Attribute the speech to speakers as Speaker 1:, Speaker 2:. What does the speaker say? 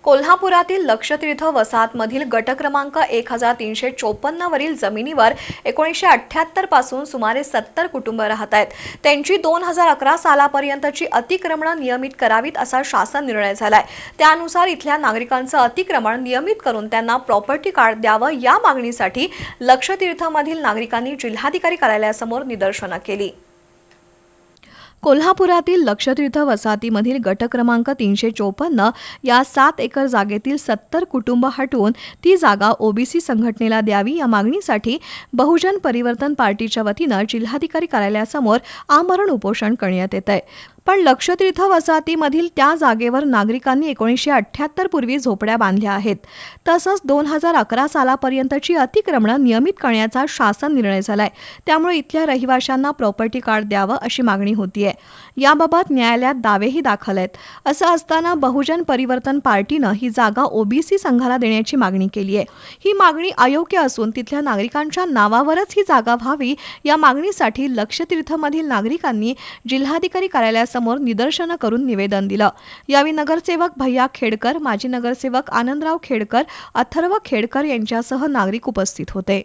Speaker 1: कोल्हापुरातील लक्षतीर्थ वसाहतमधील गट क्रमांक 1354 वरील जमिनीवर 1978 पासून सुमारे 70 कुटुंब राहत आहेत. त्यांची 2011 सालापर्यंतची अतिक्रमणं नियमित करावीत असा शासन निर्णय झालाय. त्यानुसार इथल्या नागरिकांचं अतिक्रमण नियमित करून त्यांना प्रॉपर्टी कार्ड द्यावं या मागणीसाठी लक्षतीर्थमधील नागरिकांनी जिल्हाधिकारी कार्यालयासमोर निदर्शनं केली. कोल्हापुरातील लक्षतीर्थ वसाहतीमधील गट क्रमांक 354 या 7 एकर जागेतील 70 कुटुंब हटवून ती जागा ओबीसी संघटनेला द्यावी या मागणीसाठी बहुजन परिवर्तन पार्टीच्या वतीनं जिल्हाधिकारी कार्यालयासमोर आमरण उपोषण करण्यात येत आहे. पण लक्षतीर्थ वसाहतीमधील त्या जागेवर नागरिकांनी 1978 पूर्वी झोपड्या बांधल्या आहेत. तसंच 2011 सालापर्यंतची अतिक्रमणं नियमित करण्याचा शासन निर्णय झालाय. त्यामुळे इथल्या रहिवाशांना प्रॉपर्टी कार्ड द्यावं अशी मागणी होतीये. याबाबत न्यायालयात दावेही दाखल आहेत. असं असताना बहुजन परिवर्तन पार्टीनं ही जागा ओबीसी संघाला देण्याची मागणी केली आहे. ही मागणी अयोग्य असून तिथल्या नागरिकांच्या नावावरच ही जागा व्हावी या मागणीसाठी लक्षतीर्थमधील नागरिकांनी जिल्हाधिकारी कार्यालयासमोर निदर्शनं करून निवेदन दिलं. यावेळी नगरसेवक भैया खेडकर, माजी नगरसेवक आनंदराव खेडकर, अथर्व खेडकर यांच्यासह नागरिक उपस्थित होते.